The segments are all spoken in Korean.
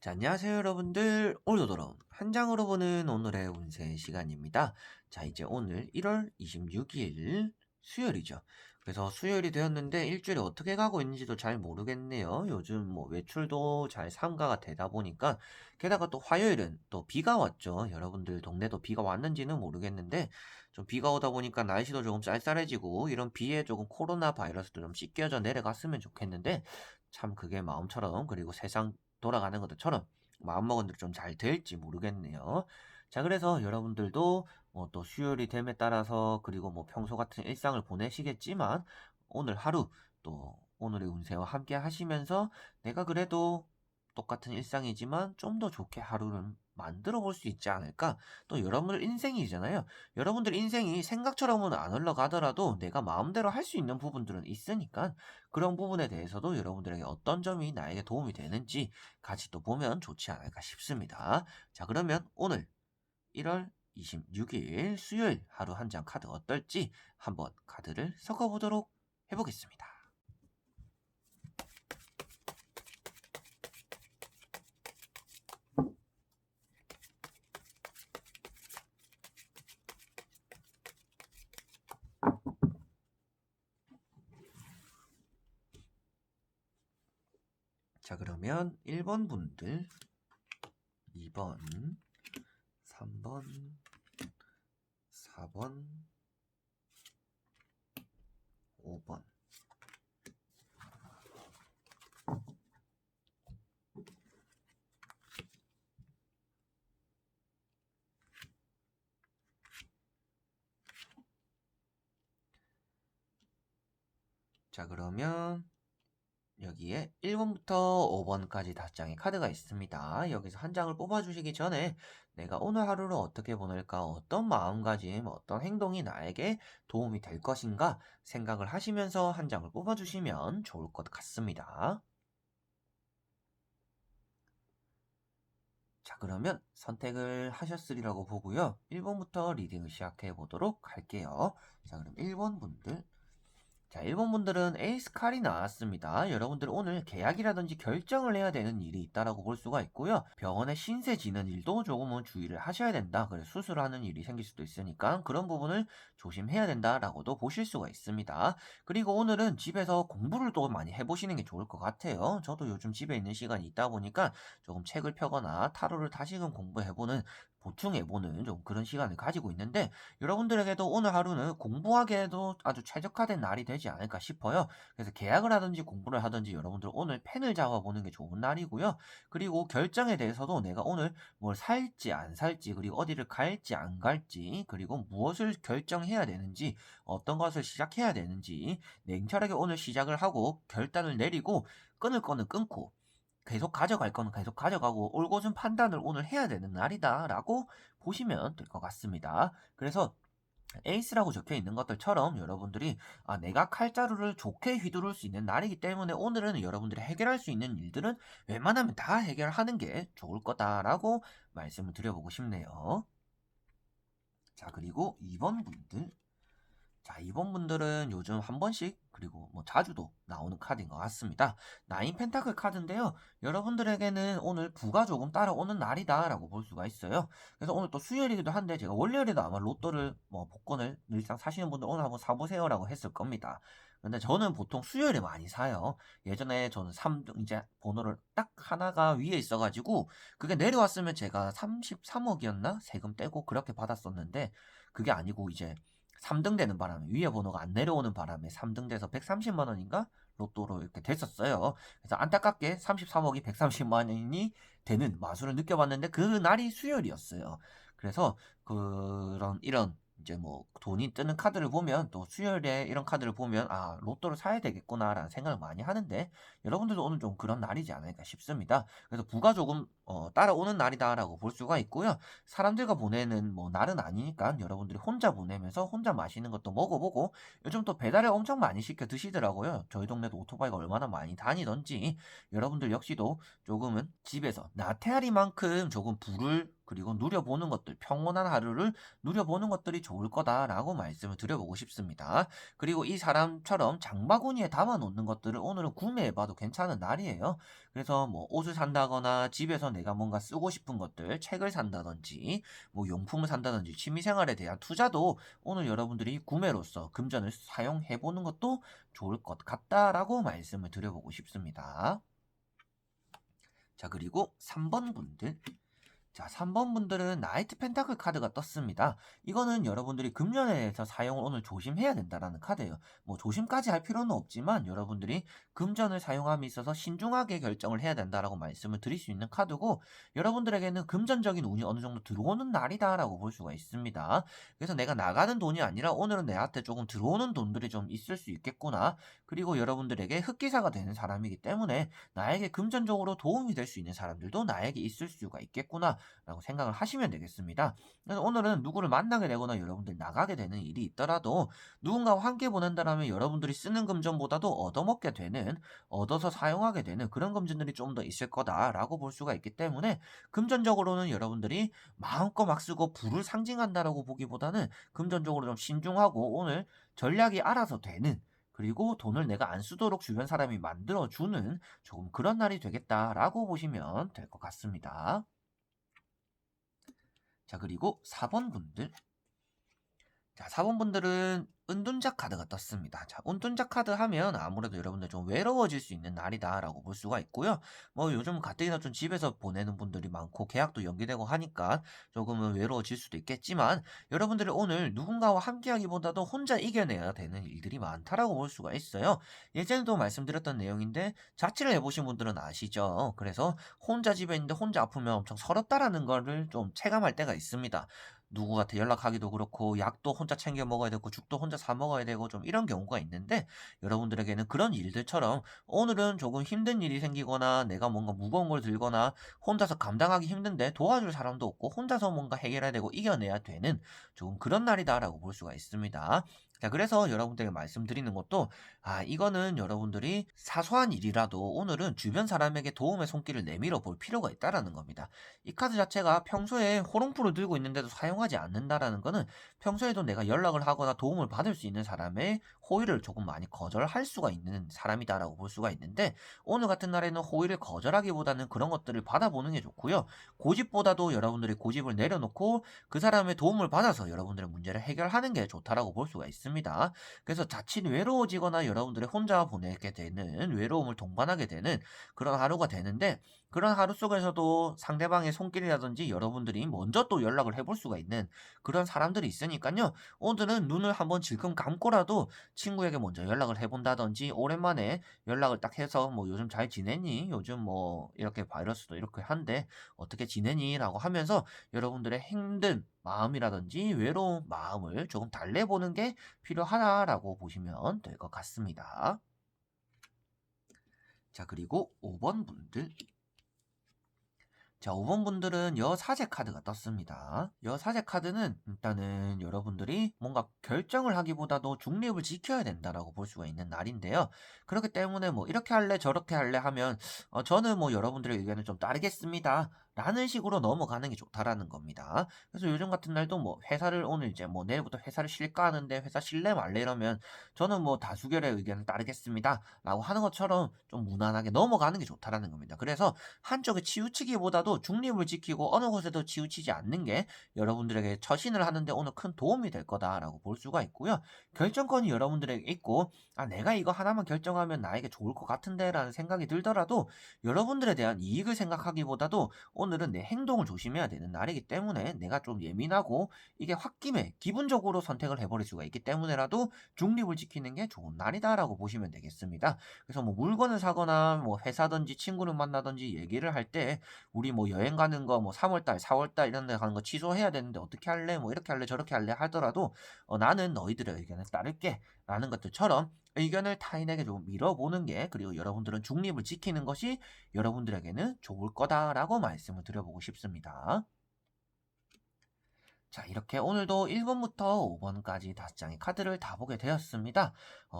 자, 안녕하세요, 여러분들. 오늘도 돌아온 한 장으로 보는 오늘의 운세 시간입니다. 자, 이제 오늘 1월 26일 수요일이죠. 그래서 수요일이 되었는데 일주일이 어떻게 가고 있는지도 잘 모르겠네요. 요즘 뭐 외출도 잘 삼가가 되다 보니까 게다가 또 화요일은 또 비가 왔죠. 여러분들 동네도 비가 왔는지는 모르겠는데 좀 비가 오다 보니까 날씨도 조금 쌀쌀해지고 이런 비에 조금 코로나 바이러스도 좀 씻겨져 내려갔으면 좋겠는데 참 그게 마음처럼 그리고 세상 돌아가는 것들처럼 마음먹은 대로 좀 잘 될지 모르겠네요. 자, 그래서 여러분들도 뭐 또 수요일이 됨에 따라서 그리고 뭐 평소 같은 일상을 보내시겠지만 오늘 하루 또 오늘의 운세와 함께 하시면서 내가 그래도 똑같은 일상이지만 좀 더 좋게 하루를 만들어 볼 수 있지 않을까? 또 여러분들 인생이잖아요. 여러분들 인생이 생각처럼은 안 흘러가더라도 내가 마음대로 할 수 있는 부분들은 있으니까 그런 부분에 대해서도 여러분들에게 어떤 점이 나에게 도움이 되는지 같이 또 보면 좋지 않을까 싶습니다. 자, 그러면 오늘 1월 26일 수요일 하루 한 장 카드 어떨지 한번 카드를 섞어보도록 해보겠습니다. 자, 그러면 1번 분들, 2번, 3번, 4번, 5번. 자, 그러면 여기에 1번부터 5번까지 5장의 카드가 있습니다. 여기서 한 장을 뽑아주시기 전에 내가 오늘 하루를 어떻게 보낼까, 어떤 마음가짐, 어떤 행동이 나에게 도움이 될 것인가 생각을 하시면서 한 장을 뽑아주시면 좋을 것 같습니다. 자, 그러면 선택을 하셨으리라고 보고요. 1번부터 리딩을 시작해 보도록 할게요. 자, 그럼 1번 분들. 자, 일본 분들은 에이스 칼이 나왔습니다. 여러분들 오늘 계약이라든지 결정을 해야 되는 일이 있다라고 볼 수가 있고요. 병원에 신세 지는 일도 조금은 주의를 하셔야 된다. 그래서 수술하는 일이 생길 수도 있으니까 그런 부분을 조심해야 된다라고도 보실 수가 있습니다. 그리고 오늘은 집에서 공부를 또 많이 해보시는 게 좋을 것 같아요. 저도 요즘 집에 있는 시간이 있다 보니까 조금 책을 펴거나 타로를 다시금 공부해보는 보충해보는 좀 그런 시간을 가지고 있는데 여러분들에게도 오늘 하루는 공부하기에도 아주 최적화된 날이 되지 않을까 싶어요. 그래서 계약을 하든지 공부를 하든지 여러분들 오늘 펜을 잡아보는 게 좋은 날이고요. 그리고 결정에 대해서도 내가 오늘 뭘 살지 안 살지 그리고 어디를 갈지 안 갈지 그리고 무엇을 결정해야 되는지 어떤 것을 시작해야 되는지 냉철하게 오늘 시작을 하고 결단을 내리고 끊을 거는 끊고 계속 가져갈 거는 계속 가져가고 올곧은 판단을 오늘 해야 되는 날이다라고 보시면 될 것 같습니다. 그래서 에이스라고 적혀 있는 것들처럼 여러분들이 내가 칼자루를 좋게 휘두를 수 있는 날이기 때문에 오늘은 여러분들이 해결할 수 있는 일들은 웬만하면 다 해결하는 게 좋을 거다라고 말씀을 드려보고 싶네요. 자, 그리고 2번 분들. 자, 이번 분들은 요즘 한 번씩 그리고 뭐 자주도 나오는 카드인 것 같습니다. 나인 펜타클 카드인데요. 여러분들에게는 오늘 부가 조금 따라오는 날이다라고 볼 수가 있어요. 그래서 오늘 또 수요일이기도 한데 제가 월요일에도 아마 로또를 뭐 복권을 늘상 사시는 분들 오늘 한번 사보세요라고 했을 겁니다. 근데 저는 보통 수요일에 많이 사요. 예전에 저는 3등 이제 번호를 딱 하나가 위에 있어가지고 그게 내려왔으면 제가 33억이었나 세금 떼고 그렇게 받았었는데 그게 아니고 이제 3등 되는 바람에 위에 번호가 안 내려오는 바람에 3등 돼서 130만 원인가 로또로 이렇게 됐었어요. 그래서 안타깝게 33억이 130만 원이 되는 마술을 느껴봤는데 그 날이 수요일이었어요. 그래서 그런 이런 이제 뭐 돈이 뜨는 카드를 보면 또 수요일에 이런 카드를 보면 로또를 사야 되겠구나라는 생각을 많이 하는데 여러분들도 오늘 좀 그런 날이지 않을까 싶습니다. 그래서 부가 조금 따라오는 날이다라고 볼 수가 있고요. 사람들과 보내는 뭐 날은 아니니까 여러분들이 혼자 보내면서 혼자 맛있는 것도 먹어보고 요즘 또 배달을 엄청 많이 시켜 드시더라고요. 저희 동네도 오토바이가 얼마나 많이 다니던지 여러분들 역시도 조금은 집에서 나태하리만큼 조금 불을 그리고 누려보는 것들, 평온한 하루를 누려보는 것들이 좋을 거다라고 말씀을 드려보고 싶습니다. 그리고 이 사람처럼 장바구니에 담아놓는 것들을 오늘은 구매해봐도 괜찮은 날이에요. 그래서 뭐 옷을 산다거나 집에서 내가 뭔가 쓰고 싶은 것들, 책을 산다든지 뭐 용품을 산다든지 취미생활에 대한 투자도 오늘 여러분들이 구매로서 금전을 사용해보는 것도 좋을 것 같다라고 말씀을 드려보고 싶습니다. 자, 그리고 3번 분들. 자, 3번 분들은 나이트 펜타클 카드가 떴습니다. 이거는 여러분들이 금전에서 사용을 오늘 조심해야 된다라는 카드예요. 뭐 조심까지 할 필요는 없지만 여러분들이 금전을 사용함에 있어서 신중하게 결정을 해야 된다라고 말씀을 드릴 수 있는 카드고, 여러분들에게는 금전적인 운이 어느 정도 들어오는 날이다라고 볼 수가 있습니다. 그래서 내가 나가는 돈이 아니라 오늘은 내한테 조금 들어오는 돈들이 좀 있을 수 있겠구나. 그리고 여러분들에게 흑기사가 되는 사람이기 때문에 나에게 금전적으로 도움이 될 수 있는 사람들도 나에게 있을 수가 있겠구나 라고 생각을 하시면 되겠습니다. 그래서 오늘은 누구를 만나게 되거나 여러분들이 나가게 되는 일이 있더라도 누군가와 함께 보낸다라면 여러분들이 쓰는 금전보다도 얻어먹게 되는, 얻어서 사용하게 되는 그런 금전들이 좀 더 있을 거다라고 볼 수가 있기 때문에, 금전적으로는 여러분들이 마음껏 막 쓰고 부를 상징한다라고 보기보다는 금전적으로 좀 신중하고 오늘 전략이 알아서 되는, 그리고 돈을 내가 안 쓰도록 주변 사람이 만들어주는 조금 그런 날이 되겠다라고 보시면 될 것 같습니다. 자, 그리고 4번 분들. 자, 4번 분들은 은둔자 카드가 떴습니다. 자, 은둔자 카드 하면 아무래도 여러분들 좀 외로워질 수 있는 날이다라고 볼 수가 있고요. 뭐 요즘 가뜩이나 좀 집에서 보내는 분들이 많고 계약도 연기되고 하니까 조금은 외로워질 수도 있겠지만, 여러분들이 오늘 누군가와 함께하기보다도 혼자 이겨내야 되는 일들이 많다라고 볼 수가 있어요. 예전에도 말씀드렸던 내용인데 자취를 해보신 분들은 아시죠? 그래서 혼자 집에 있는데 혼자 아프면 엄청 서럽다라는 거를 좀 체감할 때가 있습니다. 누구한테 연락하기도 그렇고 약도 혼자 챙겨 먹어야 되고 죽도 혼자 사 먹어야 되고 좀 이런 경우가 있는데, 여러분들에게는 그런 일들처럼 오늘은 조금 힘든 일이 생기거나 내가 뭔가 무거운 걸 들거나 혼자서 감당하기 힘든데 도와줄 사람도 없고 혼자서 뭔가 해결해야 되고 이겨내야 되는 조금 그런 날이다라고 볼 수가 있습니다. 자, 그래서 여러분들에게 말씀드리는 것도, 이거는 여러분들이 사소한 일이라도 오늘은 주변 사람에게 도움의 손길을 내밀어 볼 필요가 있다라는 겁니다. 이 카드 자체가 평소에 호롱불을 들고 있는데도 사용하지 않는다라는 거는 평소에도 내가 연락을 하거나 도움을 받을 수 있는 사람의 호의를 조금 많이 거절할 수가 있는 사람이다라고 볼 수가 있는데, 오늘 같은 날에는 호의를 거절하기보다는 그런 것들을 받아보는 게 좋고요. 고집보다도 여러분들이 고집을 내려놓고 그 사람의 도움을 받아서 여러분들의 문제를 해결하는 게 좋다라고 볼 수가 있습니다. 그래서 자칫 외로워지거나 여러분들이 혼자 보내게 되는, 외로움을 동반하게 되는 그런 하루가 되는데, 그런 하루 속에서도 상대방의 손길이라든지 여러분들이 먼저 또 연락을 해볼 수가 있는 그런 사람들이 있으니까요. 오늘은 눈을 한번 질끈 감고라도 친구에게 먼저 연락을 해본다든지, 오랜만에 연락을 딱 해서 뭐 요즘 잘 지내니? 요즘 뭐 이렇게 바이러스도 이렇게 한데 어떻게 지내니? 라고 하면서 여러분들의 힘든 마음이라든지 외로운 마음을 조금 달래보는 게 필요하다라고 보시면 될 것 같습니다. 자, 그리고 5번 분들. 자, 5번 분들은 여사제 카드가 떴습니다. 여사제 카드는 일단은 여러분들이 뭔가 결정을 하기보다도 중립을 지켜야 된다라고 볼 수가 있는 날인데요. 그렇기 때문에 뭐 이렇게 할래 저렇게 할래 하면 저는 뭐 여러분들의 의견을 좀 따르겠습니다 라는 식으로 넘어가는 게 좋다라는 겁니다. 그래서 요즘 같은 날도 뭐 회사를 오늘 이제 뭐 내일부터 회사를 쉴까 하는데 회사 쉴래 말래 이러면 저는 뭐 다수결의 의견을 따르겠습니다 라고 하는 것처럼 좀 무난하게 넘어가는 게 좋다라는 겁니다. 그래서 한쪽에 치우치기보다도 중립을 지키고 어느 곳에도 치우치지 않는 게 여러분들에게 처신을 하는데 오늘 큰 도움이 될 거다라고 볼 수가 있고요. 결정권이 여러분들에게 있고 내가 이거 하나만 결정하면 나에게 좋을 것 같은데 라는 생각이 들더라도 여러분들에 대한 이익을 생각하기보다도 오늘은 내 행동을 조심해야 되는 날이기 때문에, 내가 좀 예민하고 이게 홧김에 기분적으로 선택을 해버릴 수가 있기 때문에라도 중립을 지키는 게 좋은 날이다라고 보시면 되겠습니다. 그래서 뭐 물건을 사거나 뭐 회사든지 친구를 만나든지 얘기를 할 때 우리 뭐 여행 가는 거 뭐 3월달, 4월달 이런 데 가는 거 취소해야 되는데 어떻게 할래? 뭐 이렇게 할래 저렇게 할래 하더라도 나는 너희들의 의견을 따를게 라는 것들처럼 의견을 타인에게 좀 밀어보는 게, 그리고 여러분들은 중립을 지키는 것이 여러분들에게는 좋을 거다라고 말씀을 드려보고 싶습니다. 자, 이렇게 오늘도 1번부터 5번까지 5장의 카드를 다 보게 되었습니다.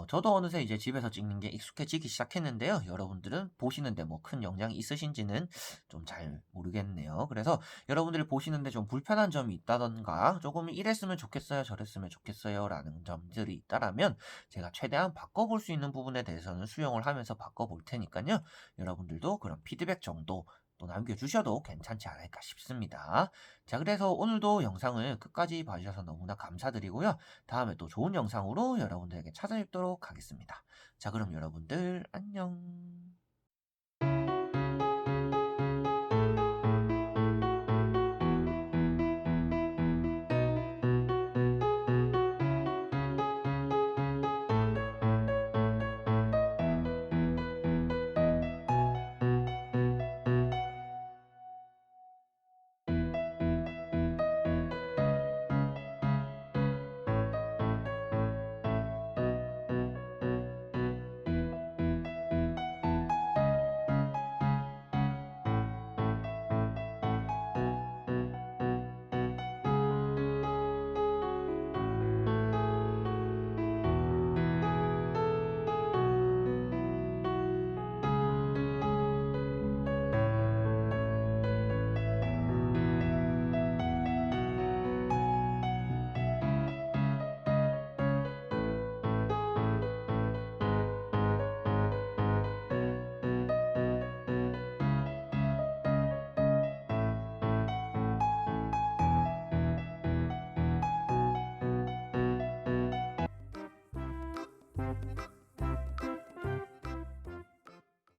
저도 어느새 이제 집에서 찍는 게 익숙해지기 시작했는데요. 여러분들은 보시는데 뭐 큰 영향이 있으신지는 좀 잘 모르겠네요. 그래서 여러분들이 보시는데 좀 불편한 점이 있다던가 조금 이랬으면 좋겠어요, 저랬으면 좋겠어요 라는 점들이 있다라면 제가 최대한 바꿔볼 수 있는 부분에 대해서는 수용을 하면서 바꿔볼 테니까요. 여러분들도 그런 피드백 정도 또 남겨주셔도 괜찮지 않을까 싶습니다. 자, 그래서 오늘도 영상을 끝까지 봐주셔서 너무나 감사드리고요. 다음에 또 좋은 영상으로 여러분들에게 찾아뵙도록 하겠습니다. 자, 그럼 여러분들 안녕.